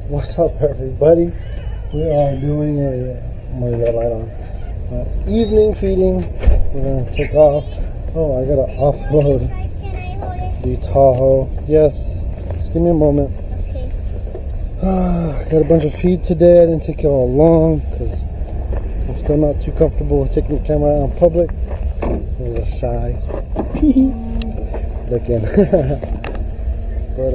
What's up, everybody? We are doing a light on evening feeding. We're gonna take off. Oh, I gotta offload the Tahoe. Yes, just give me a moment. Okay. Got a bunch of feed today. I didn't take it all along because I'm still not too comfortable with taking the camera out in public. I'm a little shy. Looking. But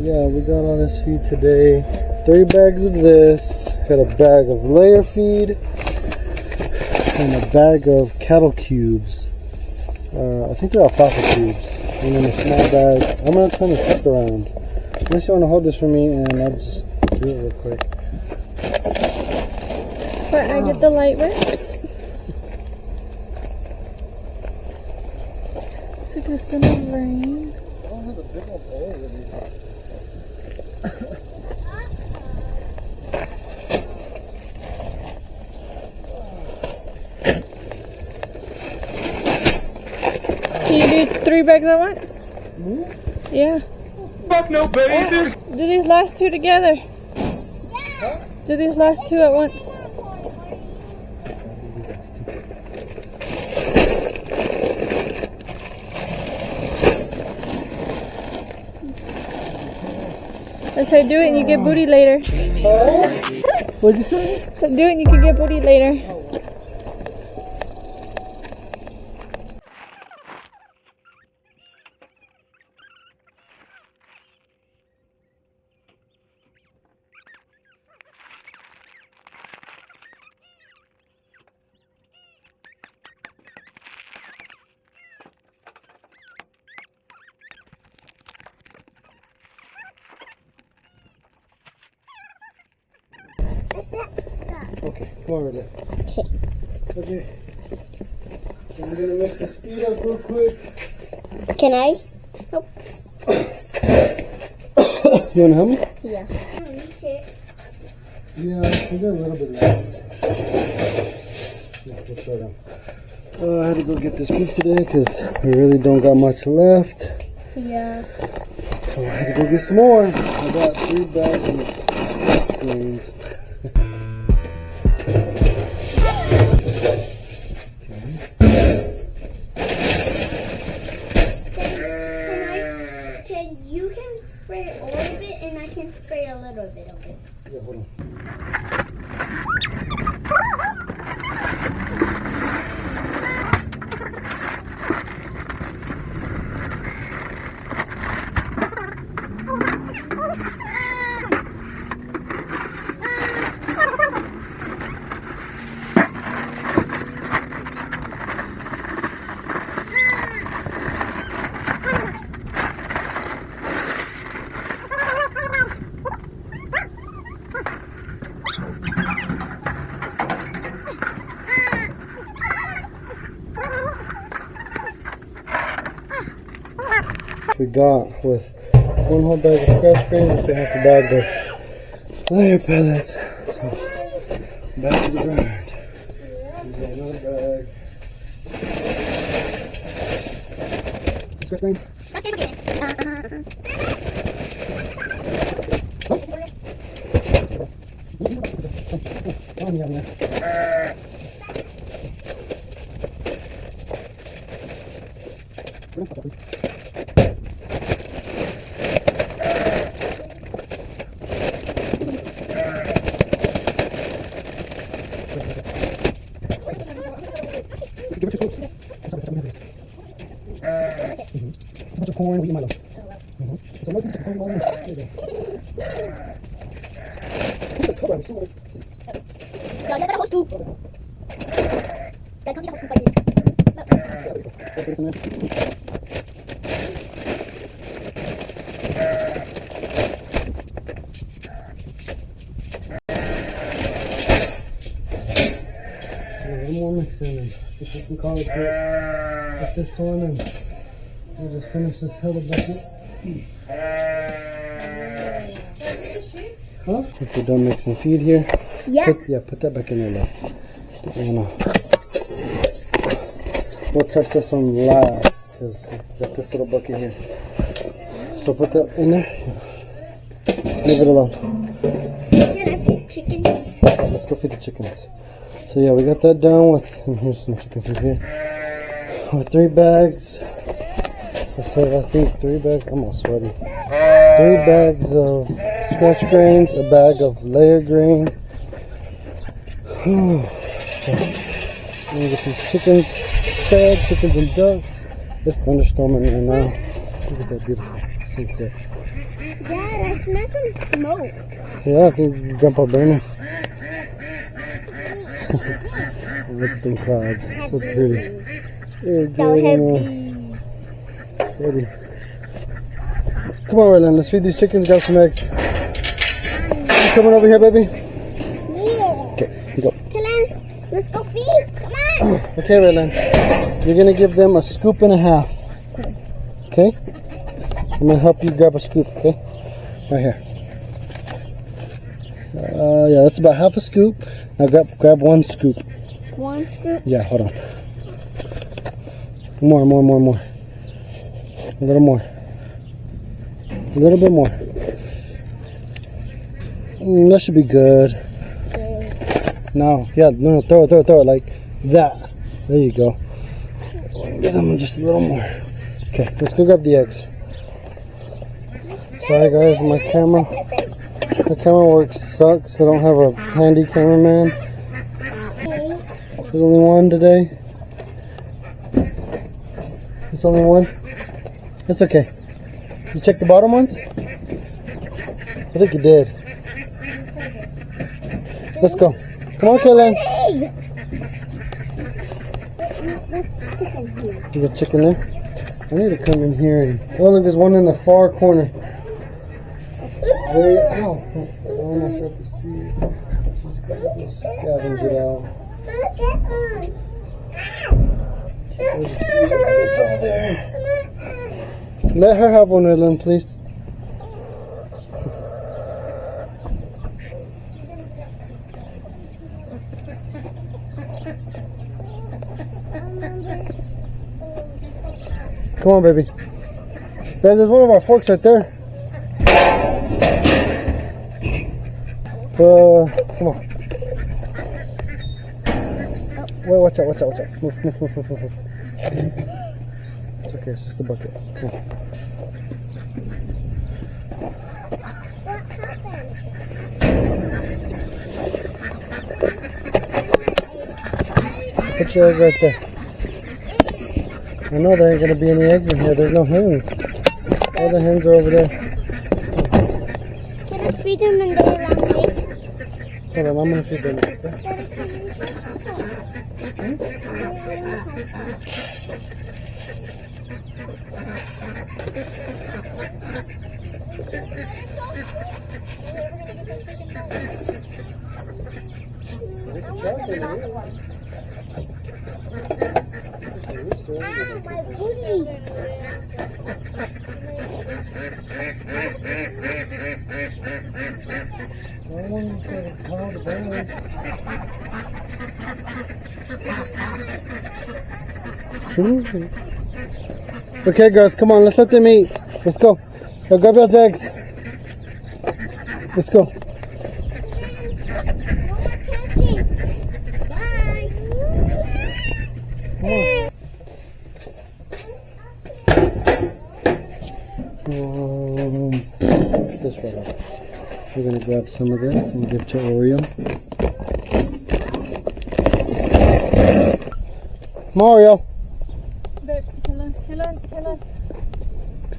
yeah, we got all this feed today. 3 bags of this. Got a bag of layer feed and a bag of cattle cubes. I think they're alfalfa cubes. And then a small bag. I'm gonna turn the truck around. Unless you want to hold this for me, and I'll just do it real quick. But I get the light right. Looks like it's gonna rain. Oh, it has a big old bowl over here. Can you do 3 bags at once? Me? Yeah. Fuck no, baby. Do these last 2 together. Huh? Do these last 2 at once. I said do it and you get booty later. What'd you say? So do it and you can get booty later. Okay, come over there. Okay. Okay. I'm gonna mix the speed up real quick. Can I? Nope. You wanna help me? Yeah. Yeah, we got a little bit left. Yeah, we'll show them. I had to go get this food today because we really don't got much left. Yeah. So I had to go get some more. I got 3 bags of greens. You can spray all of it and I can spray a little bit of it. Yeah, hold on. We got with 1 whole bag of scratch greens and half a bag of layer pellets. So back to the grind. We got another bag. Scratch grain. Oh, yeah, yeah. A bunch of corn, wheat, and milo. So more people can come one more mix in, and if we can call it good with this one, and we'll just finish this little bucket. Huh? If we're done mixing feed here, Yeah. put that back in there, love. We'll touch this one last because we got this little bucket here. So put that in there. Leave it alone. chicken. Let's go feed the chickens. So yeah, we got that done with, and here's some chicken food here. With 3 bags. I said, I think 3 bags, I'm all sweaty. 3 bags of scratch grains, a bag of layer grain. Let me get these chickens fed, chickens and ducks. It's thunderstorming right now. Look at that beautiful sunset. Dad, I smell some smoke. Yeah, I think Grandpa burning. Look at them clouds, so pretty. Yeah, So heavy. Pretty. Come on, Rylan, let's feed these chickens, grab some eggs. You coming over here, baby? Yeah. Okay, you go. Come on. Let's go feed. Come on. Okay, Rylan, you're gonna give them a scoop and a half. Okay? I'm gonna help you grab a scoop, okay? Right here. Yeah, that's about half a scoop. Now grab 1 scoop. 1 scoop. Yeah, hold on. More. A little more. A little bit more. That should be good. No, yeah, no, throw it like that. There you go. Give them just a little more. Okay, let's go grab the eggs. Sorry guys, my camera work sucks. I don't have a handy cameraman. There's only one today. It's only one. It's okay. You check the bottom ones? I think you did. Let's go. Come on, Kaylin. What's chicken here? You got chicken there? I need to come in here and... Oh, look, there's one in the far corner. Way ow. I don't know if you have to see it. She's got to scavenge it out. Can't really see it. It's over there. Let her have one, Rylan, please. Come on, baby. There's one of our forks right there. Come on. Wait, watch out. Move. It's okay, it's just the bucket. Come on. What happened? Put your egg right there. I know there ain't gonna be any eggs in here. There's no hens. All the hens are over there. Can I feed them in the round eggs? Hold on, I'm gonna feed them. Okay? Ah, my booty. Okay, girls, come on, let's let them eat. Let's go. Go grab those eggs. Let's go. No more catching. Bye. This right off. We're gonna grab some of this and give to Oreo. Mario. Babe, Kaylin.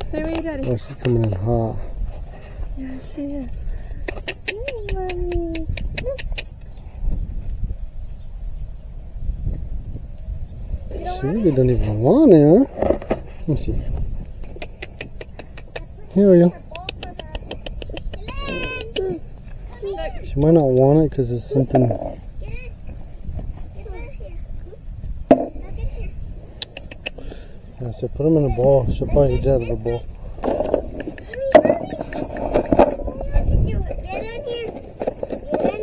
Stay with your daddy. Oh, she's coming in hot. Yeah, she is. She really don't even want it, huh? Let me see. Here we go. She might not want it because it's something. I said put them in a bowl. She'll probably eat out of a bowl. Get in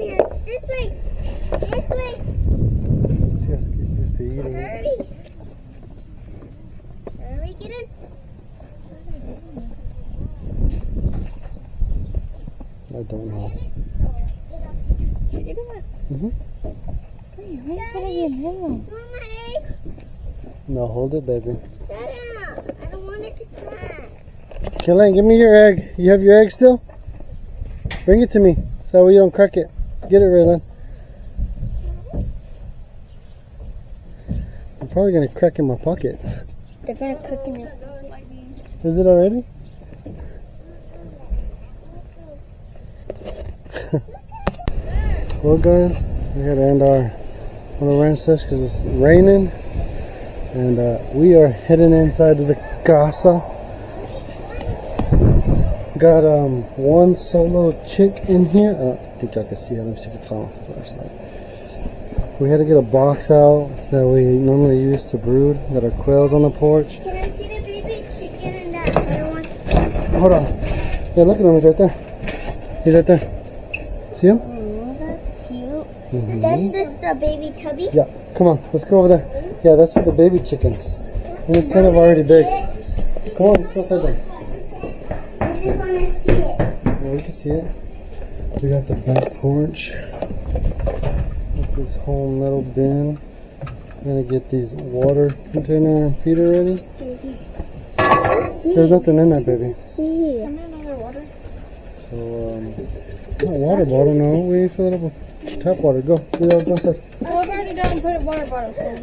here. This way. She has to get used to eating it. Hurry, get in. I don't know. Sige naman. Ay, may sarili mo. Want my egg? No, hold it, baby. Dada, I don't want it to crack. Kaylin, give me your egg. You have your egg still? Bring it to me so we don't crack it. Get it, Raylan. I'm probably gonna crack in my pocket. They're gonna cook in it. Is it already? Well, guys, we had to end our little ranch session because it's raining, and we are heading inside to the casa. Got one solo chick in here. I don't think y'all can see it. Let me see if I can find my flashlight. We had to get a box out that we normally use to brood. Got our quails on the porch. Can I see the baby chicken in that other one? Hold on. Yeah, look at him. He's right there. He's right there. See him? Oh, that's cute. That's just a baby tubby? Yeah. Come on. Let's go over there. Yeah, that's for the baby chickens. And it's kind of already big. Come on. Let's go inside there. I just want to see it. Yeah, we can see it. We got the back porch. Got this whole metal bin. Gonna get these water container and feeder ready. There's nothing in that, baby. See. Come in another water. So, not water bottle, no. We fill it up with tap water. Go. Go inside. Well, I've already done and put a water bottle, so.